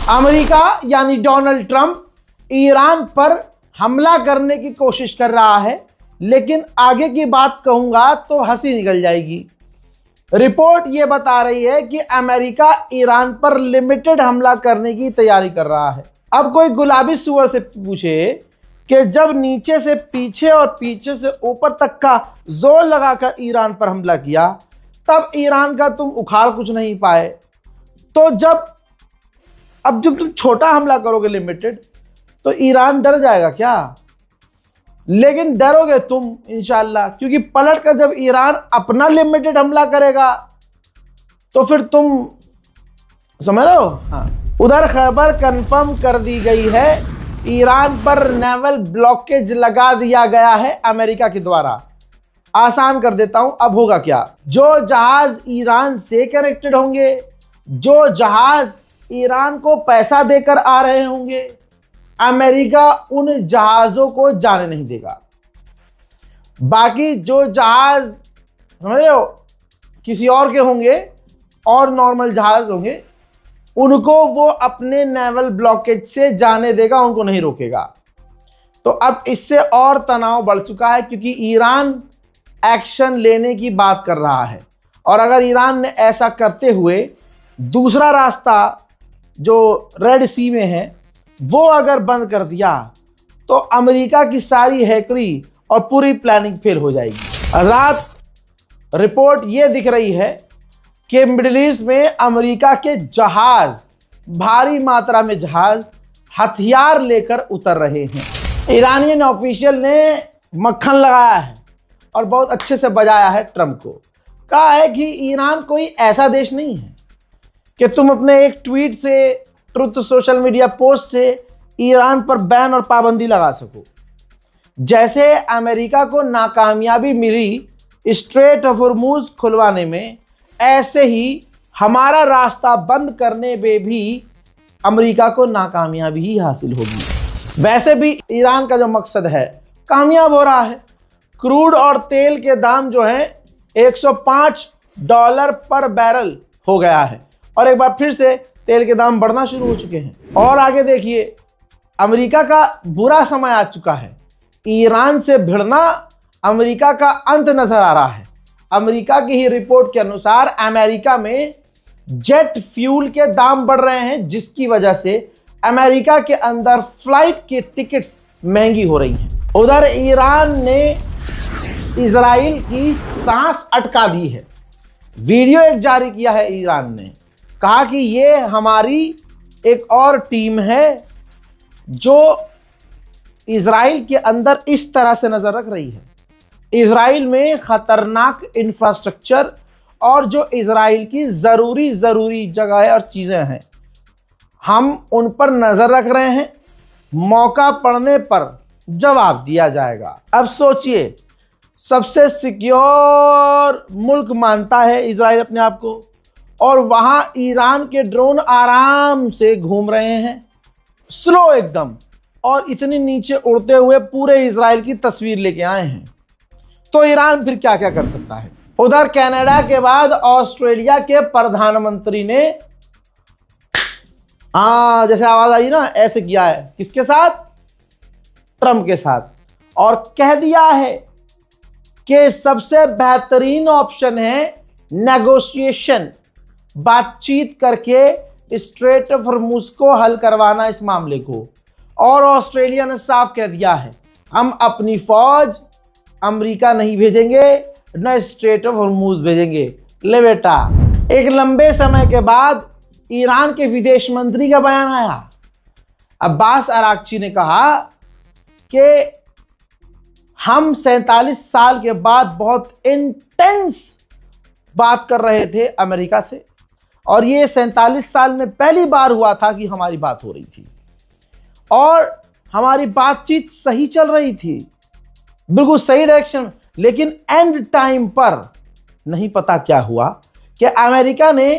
America यानी Donald Trump Iran पर हमला करने की कोशिश कर रहा है, लेकिन आगे की बात कहूंगा तो हंसी निकल जाएगी। रिपोर्ट यह बता रही है कि अमेरिका ईरान पर लिमिटेड हमला करने की तैयारी कर रहा है। अब कोई गुलाबी सुअर से पूछे कि जब नीचे से पीछे और पीछे से ऊपर तक का जोर लगाकर ईरान पर हमला किया, तब ईरान का तुम उखाड़ कुछ नहीं पाए, तो जब तुम छोटा हमला करोगे लिमिटेड, तो ईरान डर जाएगा क्या? लेकिन डरोगे तुम इंशाल्लाह, क्योंकि पलट कर जब ईरान अपना लिमिटेड हमला करेगा तो फिर तुम समझ रहे हो। हाँ, उधर खबर कंफर्म कर दी गई है, ईरान पर नेवल ब्लॉकेज लगा दिया गया है अमेरिका के द्वारा। आसान कर देता हूं, अब होगा क्या? जो जहाज ईरान से कनेक्टेड होंगे, जो जहाज ईरान को पैसा देकर आ रहे होंगे, अमेरिका उन जहाज़ों को जाने नहीं देगा। बाकी जो जहाज समझ रहे हो किसी और के होंगे और नॉर्मल जहाज होंगे, उनको वो अपने नेवल ब्लॉकेज से जाने देगा, उनको नहीं रोकेगा। तो अब इससे और तनाव बढ़ चुका है, क्योंकि ईरान एक्शन लेने की बात कर रहा है। और अगर ईरान ने ऐसा करते हुए दूसरा रास्ता जो रेड सी में है वो अगर बंद कर दिया, तो अमेरिका की सारी हैकरी और पूरी प्लानिंग फेल हो जाएगी। रात रिपोर्ट ये दिख रही है कि मिडिल ईस्ट में अमेरिका के जहाज, भारी मात्रा में जहाज हथियार लेकर उतर रहे हैं। ईरानियन ऑफिशियल ने मक्खन लगाया है और बहुत अच्छे से बजाया है ट्रंप को। कहा है कि ईरान कोई ऐसा देश नहीं है कि तुम अपने एक ट्वीट से, ट्रुथ सोशल मीडिया पोस्ट से ईरान पर बैन और पाबंदी लगा सको। जैसे अमेरिका को नाकामयाबी मिली स्ट्रेट ऑफ हॉर्मुज खुलवाने में, ऐसे ही हमारा रास्ता बंद करने में भी अमेरिका को नाकामयाबी ही हासिल होगी। वैसे भी ईरान का जो मकसद है कामयाब हो रहा है। क्रूड और तेल के दाम जो है $105 पर बैरल हो गया है, और एक बार फिर से तेल के दाम बढ़ना शुरू हो चुके हैं। और आगे देखिए, अमेरिका का बुरा समय आ चुका है। ईरान से भिड़ना अमेरिका का अंत नजर आ रहा है। अमेरिका की ही रिपोर्ट के अनुसार अमेरिका में जेट फ्यूल के दाम बढ़ रहे हैं, जिसकी वजह से अमेरिका के अंदर फ्लाइट की टिकट्स महंगी हो रही हैं। उधर ईरान ने इजराइल की सांस अटका दी है। वीडियो एक जारी किया है ईरान ने, कहा कि ये हमारी एक और टीम है जो इजराइल के अंदर इस तरह से नजर रख रही है। इजराइल में खतरनाक इंफ्रास्ट्रक्चर और जो इजराइल की ज़रूरी जगह और चीज़ें हैं, हम उन पर नज़र रख रहे हैं। मौका पड़ने पर जवाब दिया जाएगा। अब सोचिए, सबसे सिक्योर मुल्क मानता है इजराइल अपने आप को, और वहां ईरान के ड्रोन आराम से घूम रहे हैं, स्लो एकदम, और इतनी नीचे उड़ते हुए पूरे इजराइल की तस्वीर लेके आए हैं। तो ईरान फिर क्या क्या कर सकता है? उधर कनाडा के बाद ऑस्ट्रेलिया के प्रधानमंत्री ने जैसे आवाज आई ना, ऐसे किया है। किसके साथ? ट्रंप के साथ। और कह दिया है कि सबसे बेहतरीन ऑप्शन है नेगोशिएशन, बातचीत करके स्ट्रेट ऑफ हॉर्मुज को हल करवाना, इस मामले को। और ऑस्ट्रेलिया ने साफ कह दिया है, हम अपनी फौज अमेरिका नहीं भेजेंगे, न स्ट्रेट ऑफ हॉर्मुज भेजेंगे। ले बेटा, एक लंबे समय के बाद ईरान के विदेश मंत्री का बयान आया। अब्बास अराक्ची ने कहा कि हम 47 साल के बाद बहुत इंटेंस बात कर रहे थे अमेरिका से, और ये 47 साल में पहली बार हुआ था कि हमारी बात हो रही थी और हमारी बातचीत सही चल रही थी, बिल्कुल सही डायरेक्शन। लेकिन एंड टाइम पर नहीं पता क्या हुआ कि अमेरिका ने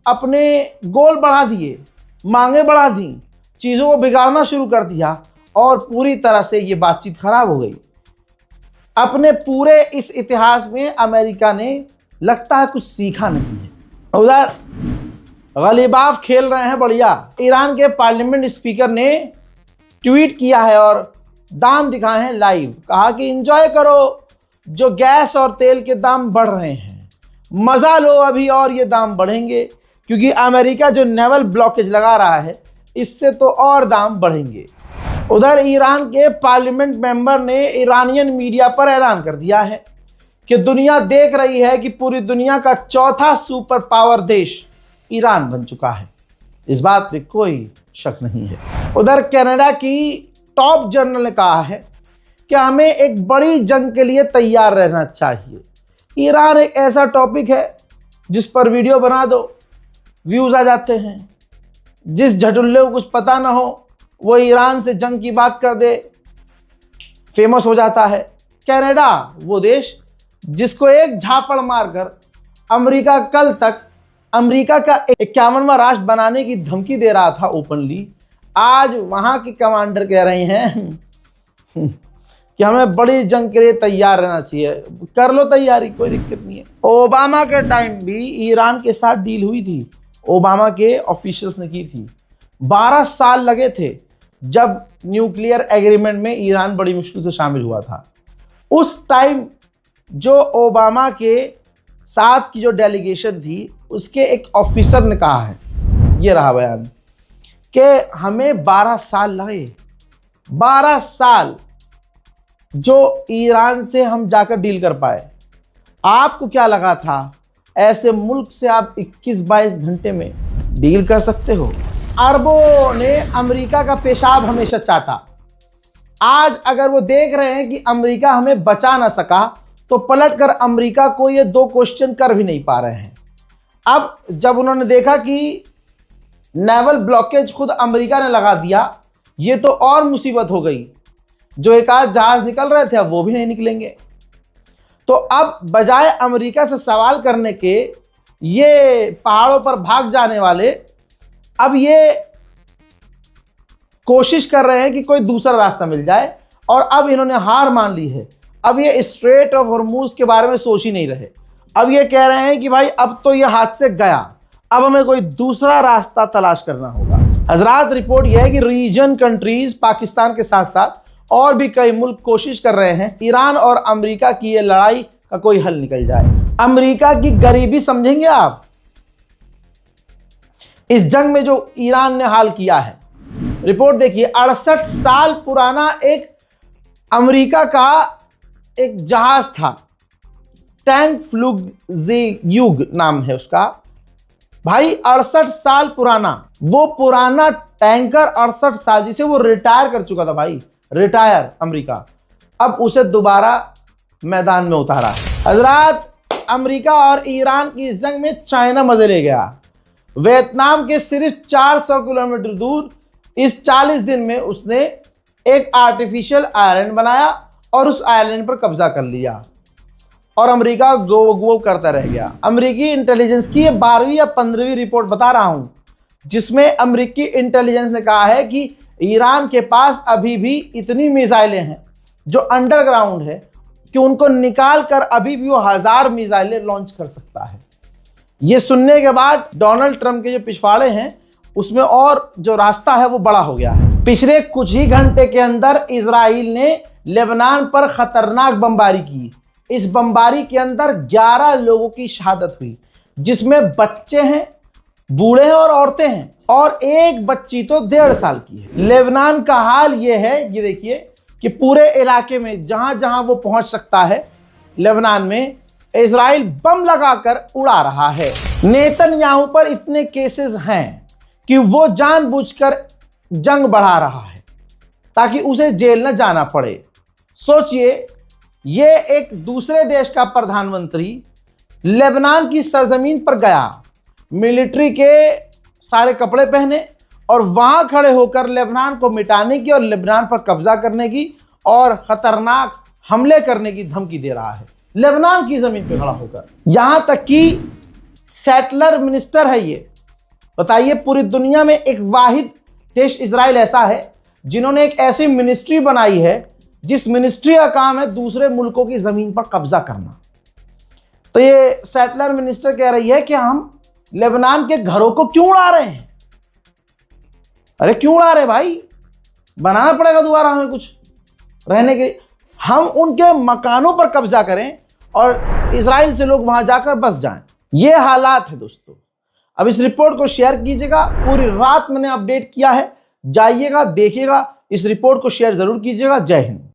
अपने गोल बढ़ा दिए, मांगे बढ़ा दी, चीज़ों को बिगाड़ना शुरू कर दिया, और पूरी तरह से ये बातचीत खराब हो गई। अपने पूरे इस इतिहास में अमेरिका ने लगता है कुछ सीखा नहीं है। उधर गलीबाफ खेल रहे हैं बढ़िया। ईरान के पार्लियामेंट स्पीकर ने ट्वीट किया है और दाम दिखाए हैं लाइव। कहा कि एंजॉय करो, जो गैस और तेल के दाम बढ़ रहे हैं, मजा लो अभी और ये दाम बढ़ेंगे, क्योंकि अमेरिका जो नेवल ब्लॉकेज लगा रहा है इससे तो और दाम बढ़ेंगे। उधर ईरान के पार्लियामेंट मेंबर ने ईरानियन मीडिया पर ऐलान कर दिया है कि दुनिया देख रही है कि पूरी दुनिया का चौथा सुपर पावर देश ईरान बन चुका है। इस बात में कोई शक नहीं है। उधर कनाडा की टॉप जनरल ने कहा है कि हमें एक बड़ी जंग के लिए तैयार रहना चाहिए। ईरान एक ऐसा टॉपिक है जिस पर वीडियो बना दो, व्यूज आ जाते हैं। जिस झटुल्ले को कुछ पता ना हो वो ईरान से जंग की बात कर दे, फेमस हो जाता है। कनाडा वो देश जिसको एक झापड़ मारकर अमेरिका कल तक अमेरिका का 51वां राष्ट्र बनाने की धमकी दे रहा था ओपनली, आज वहां के कमांडर कह रहे हैं कि हमें बड़ी जंग के लिए तैयार रहना चाहिए। कर लो तैयारी, कोई दिक्कत नहीं है। ओबामा के टाइम भी ईरान के साथ डील हुई थी, ओबामा के ऑफिशियल्स ने की थी। 12 साल लगे थे जब न्यूक्लियर एग्रीमेंट में ईरान बड़ी मुश्किल से शामिल हुआ था। उस टाइम जो ओबामा के साथ की जो डेलीगेशन थी उसके एक ऑफिसर ने कहा है, ये रहा बयान, कि हमें 12 साल लगे, 12 साल जो ईरान से हम जाकर डील कर पाए। आपको क्या लगा था ऐसे मुल्क से आप 21-22 घंटे में डील कर सकते हो? अरबों ने अमेरिका का पेशाब हमेशा चाटा। आज अगर वो देख रहे हैं कि अमेरिका हमें बचा ना सका तो पलटकर अमेरिका को ये 2 क्वेश्चन कर भी नहीं पा रहे हैं। अब जब उन्होंने देखा कि नेवल ब्लॉकेज खुद अमेरिका ने लगा दिया, ये तो और मुसीबत हो गई। जो एक आध जहाज निकल रहे थे अब वो भी नहीं निकलेंगे। तो अब बजाय अमेरिका से सवाल करने के ये पहाड़ों पर भाग जाने वाले अब ये कोशिश कर रहे हैं कि कोई दूसरा रास्ता मिल जाए, और अब इन्होंने हार मान ली है। अब ये स्ट्रेट ऑफ हॉर्मूज के बारे में सोच ही नहीं रहे। अब ये कह रहे हैं कि भाई अब तो ये हाथ से गया, अब हमें कोई दूसरा रास्ता तलाश करना होगा। हजरात, रिपोर्ट यह है कि रीजन कंट्रीज पाकिस्तान के साथ साथ और भी कई मुल्क कोशिश कर रहे हैं ईरान और अमेरिका की ये लड़ाई का कोई हल निकल जाए। अमेरिका की गरीबी समझेंगे आप इस जंग में जो ईरान ने हाल किया है। रिपोर्ट देखिए, 68 साल पुराना एक अमेरिका का एक जहाज था, टैंक फ्लुगज़ेयुग नाम है उसका। भाई 68 साल पुराना, वो पुराना टैंकर 68 साल, जिसे वो रिटायर कर चुका था भाई, रिटायर अमेरिका, अब उसे दोबारा मैदान में उतारा है। हजरात, अमेरिका और ईरान की इस जंग में चाइना मजे ले गया। वियतनाम के सिर्फ 400 किलोमीटर दूर इस 40 दिन में उसने एक आर्टिफिशियल आइलैंड बनाया और उस आइलैंड पर कब्जा कर लिया, और अमेरिका गो करता रह गया। अमेरिकी इंटेलिजेंस की ये 12वीं या 15वीं रिपोर्ट बता रहा हूं, जिसमें अमेरिकी इंटेलिजेंस ने कहा है कि ईरान के पास अभी भी इतनी मिसाइलें हैं जो अंडरग्राउंड है कि उनको निकाल कर अभी भी वो 1000 मिसाइलें लॉन्च कर सकता है। ये सुनने के बाद डोनाल्ड ट्रंप के जो पिछवाड़े हैं उसमें और जो रास्ता है वो बड़ा हो गया है। पिछले कुछ ही घंटे के अंदर इजराइल ने लेबनान पर खतरनाक बमबारी की। इस बमबारी के अंदर 11 लोगों की शहादत हुई, जिसमें बच्चे हैं, बूढ़े हैं और औरतें हैं, और एक बच्ची तो 1.5 साल की है। लेबनान का हाल ये है, ये देखिए कि पूरे इलाके में जहां जहां वो पहुंच सकता है लेबनान में इजराइल बम लगाकर उड़ा रहा है। नेतन्याहू पर इतने केसेस हैं कि वो जानबूझकर जंग बढ़ा रहा है ताकि उसे जेल न जाना पड़े। सोचिए, ये एक दूसरे देश का प्रधानमंत्री लेबनान की सरजमीन पर गया, मिलिट्री के सारे कपड़े पहने और वहां खड़े होकर लेबनान को मिटाने की और लेबनान पर कब्जा करने की और खतरनाक हमले करने की धमकी दे रहा है लेबनान की जमीन पर खड़ा होकर। यहां तक कि सेटलर मिनिस्टर है ये। बताइए, पूरी दुनिया में एक वाहिद देश इजराइल ऐसा है जिन्होंने एक ऐसी मिनिस्ट्री बनाई है जिस मिनिस्ट्री का काम है दूसरे मुल्कों की जमीन पर कब्जा करना। तो ये सेटलर मिनिस्टर कह रही है कि हम लेबनान के घरों को क्यों उड़ा रहे हैं? अरे क्यों उड़ा रहे भाई? बनाना पड़ेगा दोबारा हमें कुछ रहने के। हम उनके मकानों पर कब्जा करें और इजराइल से लोग वहां जाकर बस जाएं। ये हालात है दोस्तों। अब इस रिपोर्ट को शेयर कीजिएगा, पूरी रात मैंने अपडेट किया है, जाइएगा देखिएगा, इस रिपोर्ट को शेयर जरूर कीजिएगा। जय हिंद।